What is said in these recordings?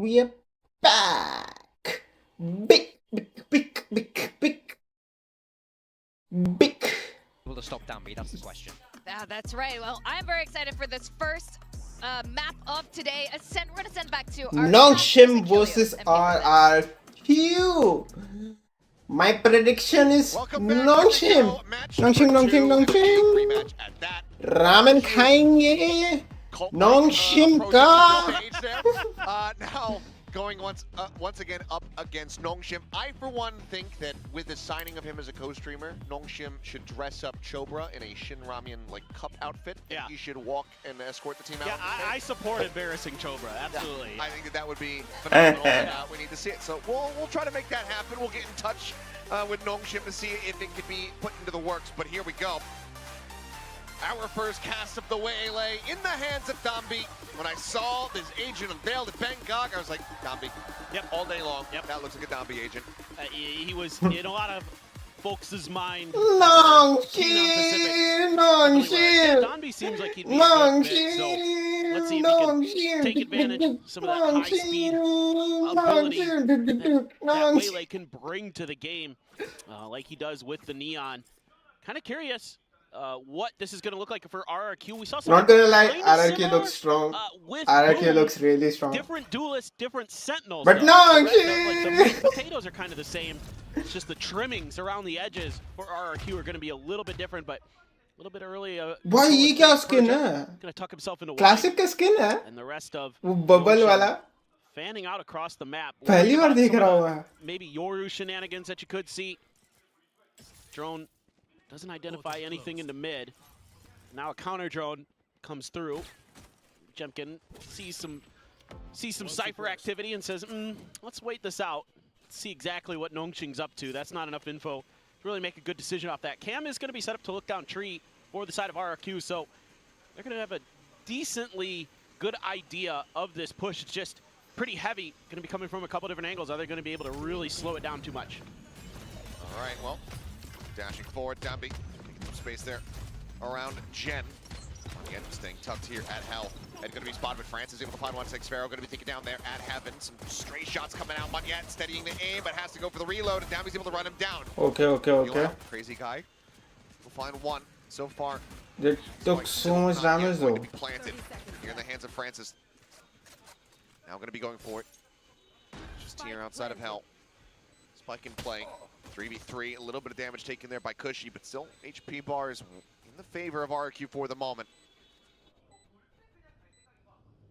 we're back. Big. Able to stop Danby, that's the question. Yeah, that's right. Well, I'm very excited for this first map of today. We're going to send back to our Nongshim versus RRQ. My prediction is Nongshim. Nongshim. Ramen खाएंगे. Nongshim का. Now going once again up against Nongshim. I for one think that with the signing of him as a co-streamer, Nongshim should dress up Chobra in a Shin Ramyun like cup outfit. Yeah. He should walk and escort the team out. Yeah, I support embarrassing Chobra, absolutely. Yeah, I think that would be phenomenal. We need to see it. So we'll try to make that happen. We'll get in touch with Nongshim to see if it could be put into the works. But here we go. Our first cast of the Waylay in the hands of Danby. When I saw this agent unveiled at Bangkok, I was like, Danby. Yep. All day long. Yep. That looks like a Danby agent. He was in a lot of folks' mind. Nongshim. Danby seems like he'd be a good fit, so let's see if he can take advantage of some of that high speed ability that Waylay can bring to the game, like he does with the Neon. Kind of curious what this is going to look like for RRQ. We saw some. Not gonna lie, RRQ looks strong. RRQ looks really strong. Different duelists, different sentinels. But the meat potatoes are kind of the same. It's just the trimmings around the edges for RRQ are going to be a little bit different, but a little bit early. Why ये क्या skin है? Going to tuck himself into Classic का skin है? and the rest of वो bubble वाला. fanning out across the map. पहली बार देख रहा हूँ. Maybe Yoru shenanigans that you could see. Drone doesn't identify anything in the mid. Now a counter drone comes through. Jemkin sees some Cypher activity and says, let's wait this out. See exactly what Nongshim's up to. That's not enough info to really make a good decision off that. Cam is going to be set up to look down tree for the side of RRQ, so they're going to have a decently good idea of this push. It's just pretty heavy. Going to be coming from a couple different angles. Are they going to be able to really slow it down too much? All right, well, dashing forward, Danby, taking some space there around Jen. Again, staying tucked here at Hell. And going to be spotted with Francis, able to find 1-6 Pharaoh. Going to be taken down there at Heaven. Some stray shots coming out. Munyet steadying the aim, but has to go for the reload. And Danby's able to run him down. Okay. Crazy guy. We'll find one so far. They took so much damage though. To be planted here in the hands of Francis. Now going to be going for it. Just here outside of Hell. Spike in play. 3v3, a little bit of damage taken there by Cushy, but still HP bar is in the favor of RRQ for the moment.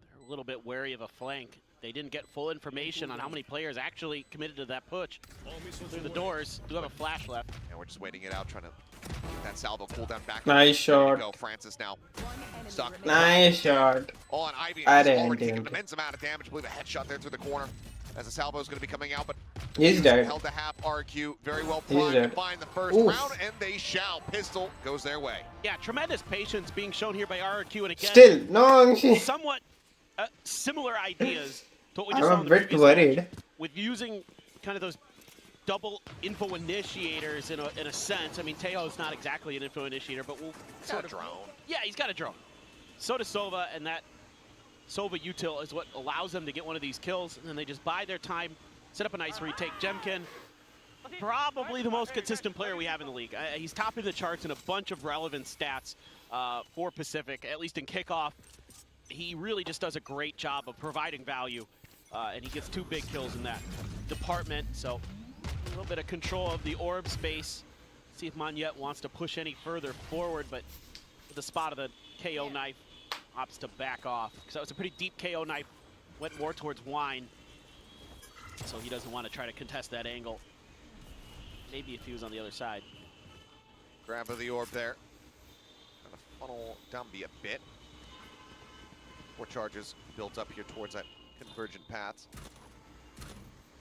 They're a little bit wary of a flank. They didn't get full information on how many players actually committed to that push. Through the doors, do have a flash left. And we're just waiting it out, trying to get that salvo cooldown back. Nice shot. Go, Francis now stuck. Nice shot. On Ivy, I has didn't already taken think. an immense amount of damage. I believe a headshot there through the corner as the salvo is going to be coming out, but He's dead. held to half. RQ very well He's primed to dead. find the first Oof. round, and they shall. Pistol goes their way. Yeah, tremendous patience being shown here by RRQ, and again, Still, Nongshim. somewhat similar ideas to what we I'm just saw a in the bit previous worried. match, with using kind of those double info initiators in a sense. I mean, Tejo's not exactly an info initiator, but we'll sort of drone. Yeah, he's got a drone. So does Sova, and that Sova util is what allows them to get one of these kills, and then they just bide their time, set up a nice retake. Jemkin, probably the most consistent player we have in the league. He's topping the charts in a bunch of relevant stats for Pacific, at least in kickoff. He really just does a great job of providing value, and he gets 2 big kills in that department. So a little bit of control of the orb space. See if Munyet wants to push any further forward, but with the spot of the KO knife, opts to back off. Because that was a pretty deep KO knife, went more towards Wine. So he doesn't want to try to contest that angle. Maybe if he was on the other side. Grab of the orb there. Gonna funnel Danby a bit. 4 charges built up here towards that convergent paths.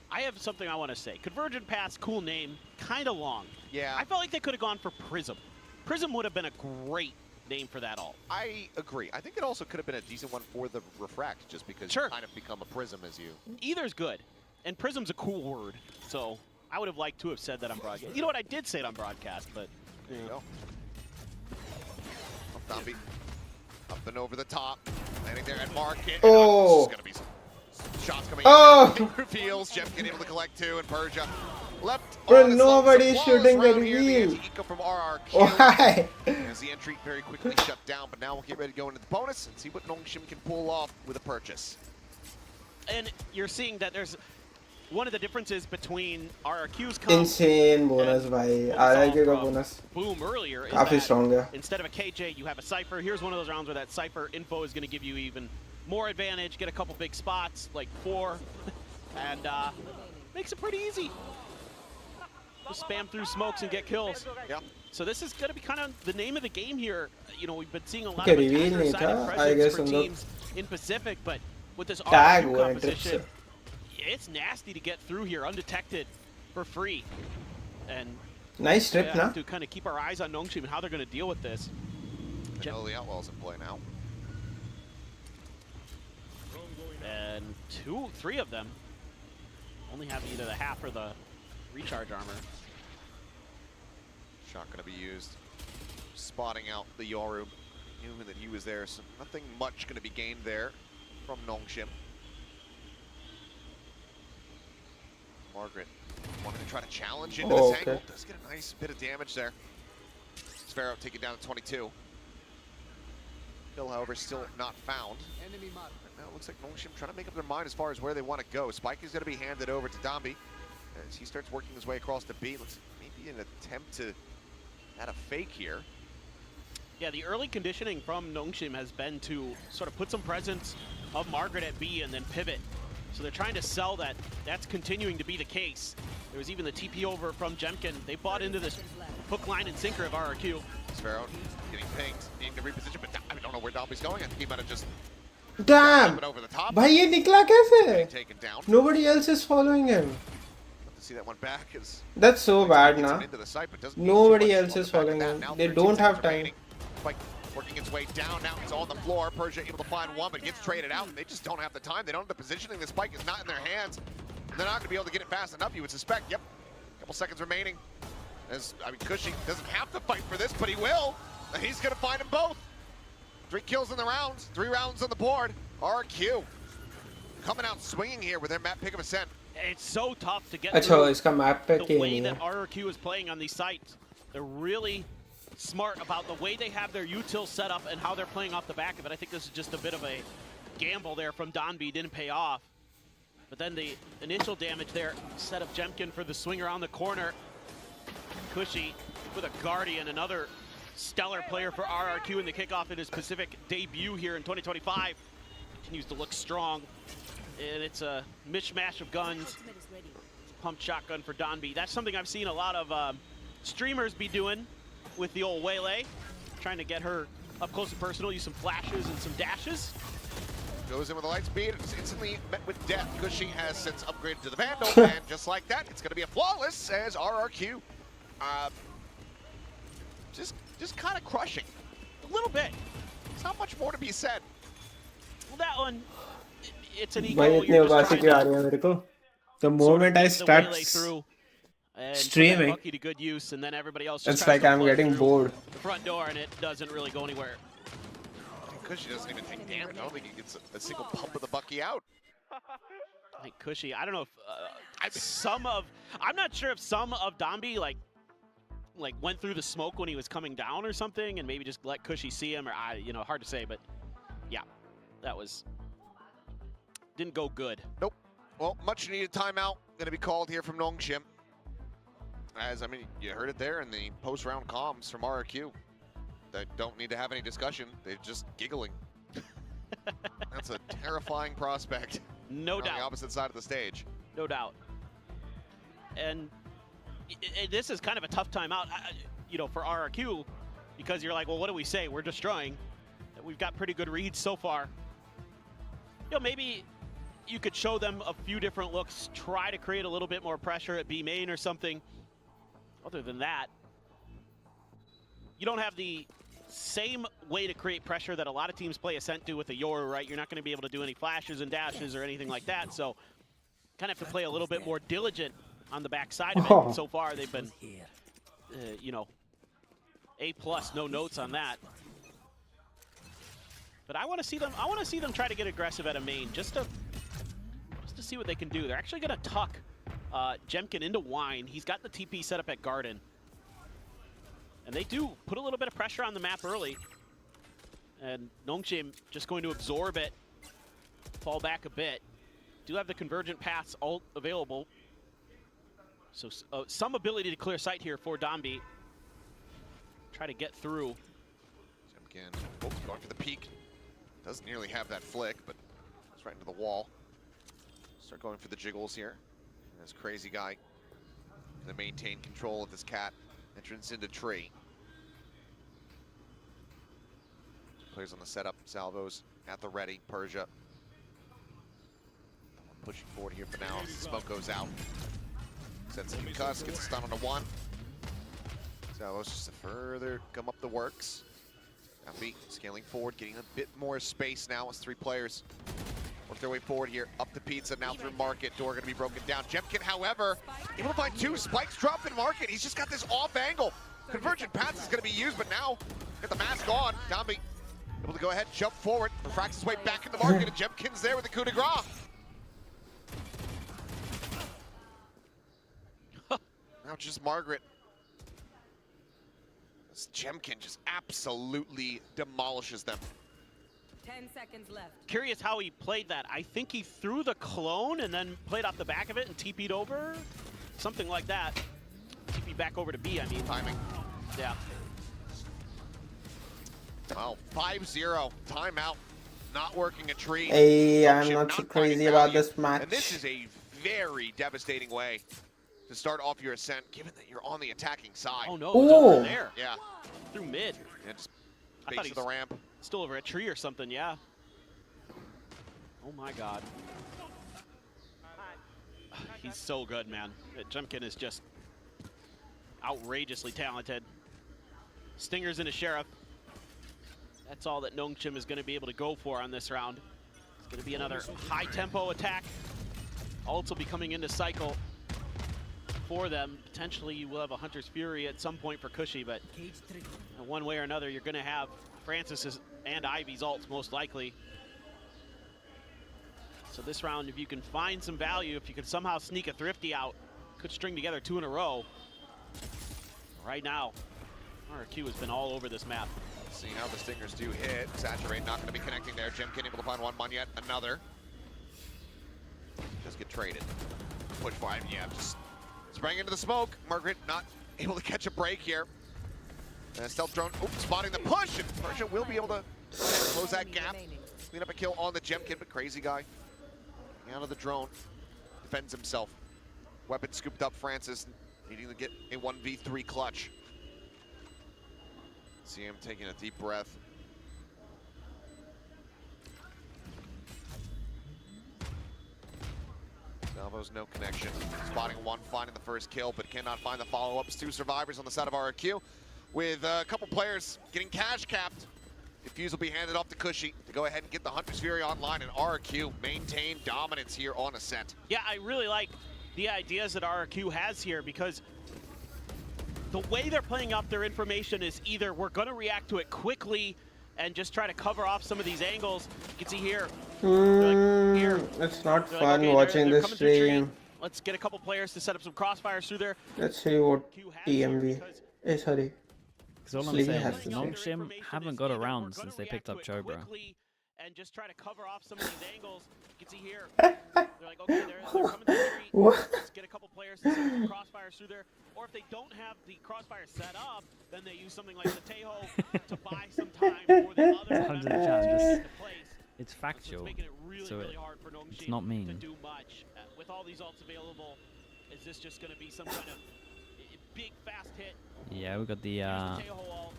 I have something I want to say. Convergent Paths, cool name, kind of long. Yeah. I felt like they could have gone for Prism. Prism would have been a great name for that all. I agree. I think it also could have been a decent one for the Refract, just because Sure. you kind of become a Prism as you... Either's good. And Prism's a cool word, so I would have liked to have said that on broadcast. You know what? I did say it on broadcast, but... There you go. Danby up and over the top. Landing there at Market. Oh. This is going to be some Shots coming Oh. in. Reveals. Jemkin able to collect 2, and Persia left. Bro, on his own. nobody's It's a flawless shooting the round here. reveal. Eco from RRQ. Why? As the entry very quickly shut down, but now we'll get ready to go into the bonus and see what Nongshim can pull off with a purchase. And you're seeing that there's one of the differences between RRQ's comp Insane bonus, bhai. RRQ ka bonus. Boom earlier is Kafi that strong hai. instead of a KJ, you have a Cypher. Here's one of those rounds where that Cypher info is going to give you even more advantage, get a couple big spots, like 4, and makes it pretty easy. Just spam through smokes and get kills. Yep. So this is going to be kind of the name of the game here. You know, we've been seeing a lot Okay, of reveal nahi attacker-sided tha. I presence guess for उन लोग teams in Pacific, but with this tag RRQ हुए हैं trip composition, से. it's nasty to get through here undetected for free. And Nice trip, yeah, na? have to kind of keep our eyes on Nongshim and how they're going to deal with this. Oh, the Outlaws in play now. And 3 of them only have either the half or the recharge armor. Shot going to be used. Spotting out the Yoru. Knew that he was there, so nothing much going to be gained there from Nongshim. Margaret wanted to try to challenge into this angle. Does get a nice bit of damage there. Sparrow take it down to 22. Kill, however, still not found. Now it looks like Nongshim trying to make up their mind as far as where they want to go. Spike is going to be handed over to Dambi as he starts working his way across the B. Looks maybe an attempt to add a fake here. Yeah, the early conditioning from Nongshim has been to sort of put some presence of Margaret at B and then pivot. So they're trying to sell that that's continuing to be the case. There was even the TP over from Jemkin. They bought into this hook, line, and sinker of RRQ. Sparrow getting pinged, needing to reposition, but I don't know where Dambi's going. I think he might have just Damn! over the top. Bhai, ye nikla kaise? Taken down. Nobody else is following him. Love to see that one back. That's so bad, na? Into the site, but doesn't Nobody need too else much is on the back of following that. him. Now They 13 don't have seconds time. remaining. Spike working its way down. Now he's on the floor. Persia able to find one, but gets traded out. And they just don't have the time. They don't have the positioning. The spike is not in their hands. They're not going to be able to get it fast enough, you would suspect. Yep. Couple seconds remaining. Cushy doesn't have to fight for this, but he will. And he's going to find them both. 3 kills in the rounds. 3 rounds on the board. RQ coming out swinging here with their map pick of ascent. It's so tough to get Achha, through iska map pe the way nahi that hai. RRQ is playing on these sites. They're really smart about the way they have their util set up and how they're playing off the back of it. I think this is just a bit of a gamble there from Donby. Didn't pay off. But then the initial damage there set up Jemkin for the swing around the corner. Cushy with a Guardian, another stellar player for RRQ in the kickoff in his Pacific debut here in 2025. Continues to look strong. And it's a mishmash of guns. Pumped shotgun for Donby. That's something I've seen a lot of streamers be doing with the old Waylay. Trying to get her up close and personal, use some flashes and some dashes. Goes in with a light speed, and it's instantly met with death. Cushy has since upgraded to the Vandal, and just like that, it's going to be a flawless as RRQ. Just kind of crushing. A little bit. There's not much more to be said. Well, that one, it's an Bhai, ego. itne You're just ubasi trying kyun aa to rahi hai mere ko? The sort of moment I get the Waylay start through and put that streaming, Bucky to good use, and then everybody else just it's tries like to I'm flood getting through bored. the front door, and it doesn't really go anywhere. Cushy doesn't even take damage. I don't think he gets a single pump of the Bucky out. I think Cushy, I don't know if I'm not sure if some of Donby like went through the smoke when he was coming down or something, and maybe just let Cushy see him, or hard to say, but yeah, that didn't go good. Nope. Well, much needed timeout going to be called here from Nongshim. As, I mean, you heard it there in the post-round comms from RRQ. They don't need to have any discussion. They're just giggling. That's a terrifying prospect. No doubt. On the opposite side of the stage. No doubt. And this is kind of a tough timeout, for RRQ, because you're like, well, what do we say? We're destroying. We've got pretty good reads so far. Maybe you could show them a few different looks, try to create a little bit more pressure at B main or something. Other than that, you don't have the same way to create pressure that a lot of teams play Ascent do with the Yoru, right? You're not going to be able to do any flashes and dashes or anything like that, so kind of have to play a little bit more diligent on the backside of it. And so far, they've been, A+, no notes on that. But I want to see them try to get aggressive at a main, just to see what they can do. They're actually going to tuck Jemkin into Wine. He's got the TP set up at Garden. And they do put a little bit of pressure on the map early. And Nongshim just going to absorb it, fall back a bit. Do have the convergent paths all available. So some ability to clear sight here for Dombi. Try to get through. Jemkin, oh, going for the peak. Doesn't nearly have that flick, but it's right into the wall. Start going for the jiggles here. And this crazy guy to maintain control of this cat. Entrance into tree. Players on the setup, salvos at the ready, Persia. Pushing forward here for now, smoke goes out. Sets a concuss, gets a stun on a 1. Salvos just to further come up the works. Dombi scaling forward, getting a bit more space now as 3 players work their way forward here. Up to Pizza, now through Market. Door gonna be broken down. Jemkin, however, able to find 2 spikes dropped in Market. He's just got this off angle. Convergent paths is gonna be used, but now, get the mask on. Dombi able to go ahead, jump forward, refracts his way back in the Market, and Jemkin's there with the coup de grace. Now just Margaret. This Jemkin just absolutely demolishes them. 10 seconds left. Curious how he played that. I think he threw the clone and then played off the back of it and TP'd over. Something like that. TP back over to B, I mean. Timing. Yeah. Well, 5-0, timeout, not working a tree. Hey, I'm Nongshim not so not finding crazy about value. this match. And this is a very devastating way to start off your ascent, given that you're on the attacking side. Oh no, it's over there. Yeah. Through mid. Yeah, just I thought base of the ramp. Still over a tree or something, yeah. Oh my god. He's so good, man. Jemkin is just outrageously talented. Stingers into Sheriff. That's all that Nongshim is going to be able to go for on this round. It's going to be another high-tempo attack. Ults will be coming into cycle for them. Potentially, you will have a Hunter's Fury at some point for Cushy, but one way or another, you're going to have Francis's and Ivy's ults most likely. So this round, if you can find some value, if you can somehow sneak a Thrifty out, could string together 2 in a row. Right now, RQ has been all over this map. See how the Stingers do hit. Saturate not going to be connecting there. Jemkin able to find one yet. Another. Just get traded. Push 5, yeah, just sprang into the smoke. Margaret not able to catch a break here. Stealth drone, spotting the push, and Persia will be able to close that gap. Clean up a kill on the Jemkin, but crazy guy. Out of the drone, defends himself. Weapon scooped up Francis, needing to get a 1v3 clutch. See him taking a deep breath. Salvo's no connection. Spotting 1, finding the first kill, but cannot find the follow-ups. 2 survivors on the side of RQ, with a couple players getting cash capped. Defuse will be handed off to Cushy to go ahead and get the Hunter's Fury online, and RQ maintain dominance here on Ascent. Yeah, I really like the ideas that RQ has here, because the way they're playing up their information is either we're going to react to it quickly and just try to cover off some of these angles. You can see here. Here. It's not They're fun like, okay, watching they're this coming through tree. stream. Let's get a couple players to set up some crossfires through there. Let's see what TMV. Sorry. Because all I'm Slee saying has is to say. Nongshim haven't got around since they picked up Chobra. And just try to cover off some of these angles. You can see here. They're like, okay, they're coming through the tree. What? Let's get a couple players to set up some crossfires through there. Or if they don't have the crossfire set up, then they use something like the Tejo to buy some time for the other Hundred members chance. to place. It's So factual, it's making it really, so really hard for Nongshim it's not mean. to do much. With all these ults available, is this just going to be some kind of big, fast hit? Yeah, we got the Here's the Tejo ult.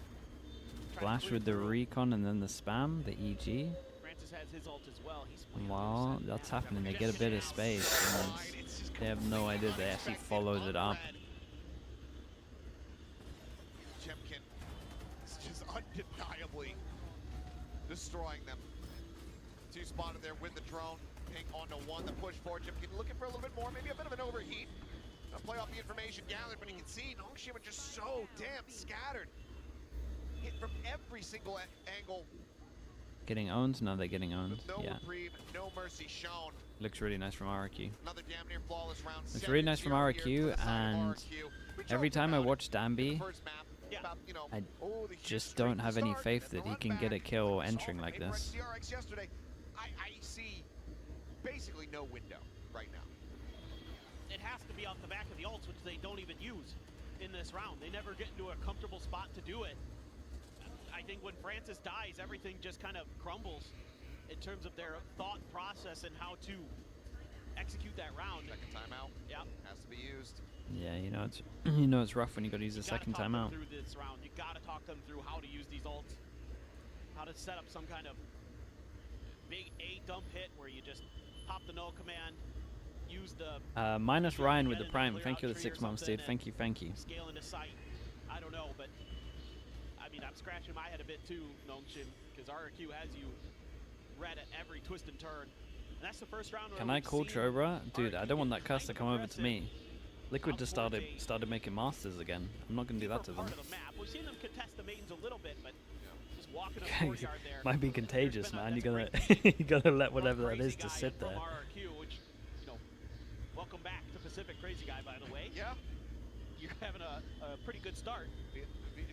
Try to flash clear with the through. recon and then the spam, the EG. Francis has his ult as well. He's playing Wow, on that's happening. They get a bit of space and they have no idea they actually followed it up. Jemkin is just undeniably destroying them. 2 spotted there with the drone. Ping onto 1, the push forward. Jemkin looking for a little bit more, maybe a bit of an overheat. Gonna play off the information gathered, but you can see Nongshim are just so damn scattered. Hit from every single angle. getting owned? No, they're getting owned. No Yeah. reprieve, no mercy shown. Looks really nice from RRQ. Another damn near flawless round. Looks really nice from 7-0 here RRQ, for the side of and RRQ. We every joked time I about it watch in the Danby, first map about, you know, I the huge just streak don't to have any start, faith and the that he run can get a back. kill We saw entering from like Apex this. DRX yesterday. I see basically no window right now. It has to be off the back of the ults, which they don't even use in this round. They never get into a comfortable spot to do it. I think when Francis dies, everything just kind of crumbles in terms of their thought process and how to execute that round. Second timeout. Yeah. Has to be used. Yeah, you know it's rough when you got to use a second timeout. Through this round, you got to talk them through how to use these ults, how to set up some kind of big A dump hit where you just pop the null command, use the Minus Ryan with the Prime. Thank you for the 6 months, dude. Thank you, thank you. scale into sight. I don't know, but I mean, I'm scratching my head a bit too, Nongshin, because RRQ has you read at every twist and turn. And that's the first round. Can I call Chobra? Dude, I don't want that cuss to come over to me. Liquid just started making masters again. I'm not gonna do that to them. We've seen them contest the mains a little bit, but just walking up the courtyard there. Might be contagious, man. You gotta you gotta let whatever that is just sit there. RRQ, which, you know, welcome back to Pacific Crazy Guy, by the way. Yeah. You're having a pretty good start.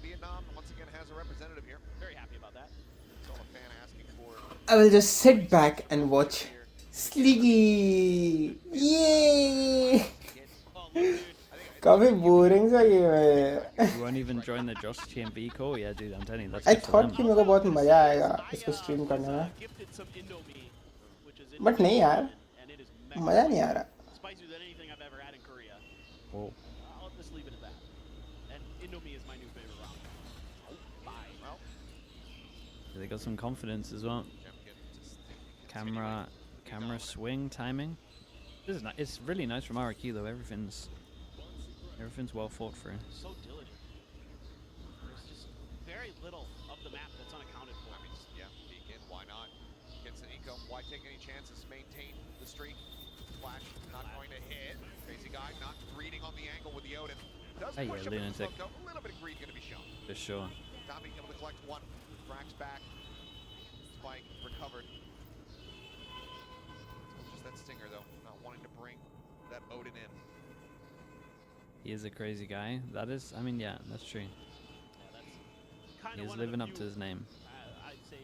Vietnam once again has a representative here. Very happy about that. It's all a fan asking for. I will just sit back and watch Sliggy. Yay! काफी boring सा game है. You won't even join the Josh TMB call? Yeah, dude, I'm telling you, that's I good for thought them. कि मेरे को बहुत मजा आएगा इसको stream करने में. But नहीं यार, मजा नहीं आ रहा. Spicier than anything I've ever had in Korea. Oh. I'll just leave it at that. And Indomie is my new favorite round. Bye. Well, They got some confidence as well. Camera swing timing. This is it's really nice from RRQ though. Everything's well thought through. So diligent. There's just very little of the map that's unaccounted for. I mean, yeah, peek in, why not? Gets an eco, why take any chances? Maintain the streak. Flash not going to hit. Crazy guy not reading on the angle with the Odin. Does Hey, push yeah, him in the lunatic. smoke, though. A little bit of greed going to be shown. For sure. Tommy able to collect one. Frax back. Spike recovered. Just that stinger though, not wanting to bring that Odin in. He is a crazy guy. That is, I mean, yeah, that's true. Yeah, that's kind He of is one of living the up to few, his name. I'd say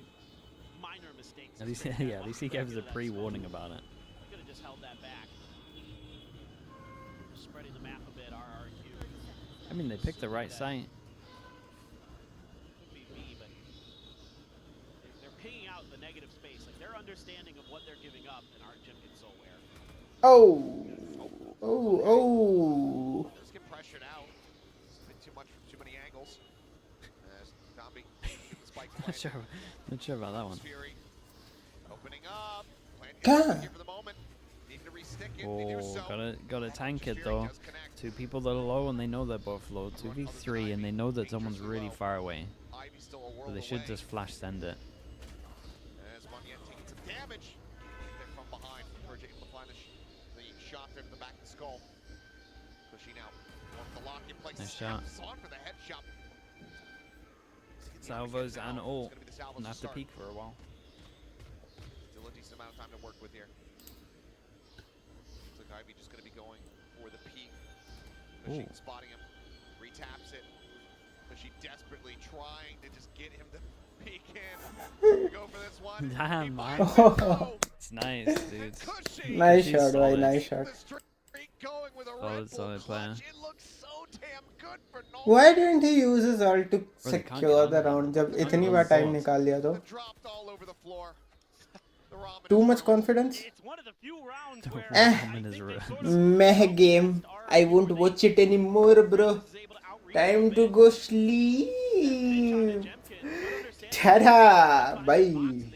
minor mistakes. At least, yeah, at least he gave us a pre-warning about it. Could have just held that back. Just spreading the map a bit, RRQ. I mean, they picked the right site. Could be me, but they're pinging out the negative space. Like, their understanding of what they're giving up, and our Jim gets so aware. Oh, oh. Does get pressured out. It's a bit too much from too many angles. As Tommy the spike Not sure about that one. Fury opening up. Damn. Here for the moment. Needing to restick it. They do Oh, so. gotta tank it Fury though. does connect. Two people that are low and they know they're both low. 2v3 and they know that someone's really far away. Ivy's still a world So they should away. just flash send it. As Monyet taking some damage. They're from behind. Purge able to find the shot there from the back of the skull. Pushy now. Wants the lock in place. Nice shot. On for the headshot. Salvos and all. It's gonna be the salvos And to have to start. peek for a while. Still a decent amount of time to work with here. Looks like Ivy just going to be going for the peak. Pushy Ooh. spotting him, retaps it. Pushy desperately trying to just get him to peek in. Go for this one. Damn, He man. finds it. Go. It's nice, dude. Cushy. Nice She's shot, boy. solid. Nice shot. The streak going with a Solid, Red Bull solid player. clutch. It looks so damn good for Nolan. Why didn't he use his ult to Bro, they can't secure get the on. round जब Can't इतनी get bar on time boards. निकाल लिया तो? Dropped all over the floor. The ramen Too is much ruined. confidence? It's one of the few rounds where Eh. I think Is they ruined. sort of Meh game. I won't watch it anymore, bro. was able to outreach Time a to bit. go Pinch on sleep. the Jemkin, good understanding. Ta-da! Bye.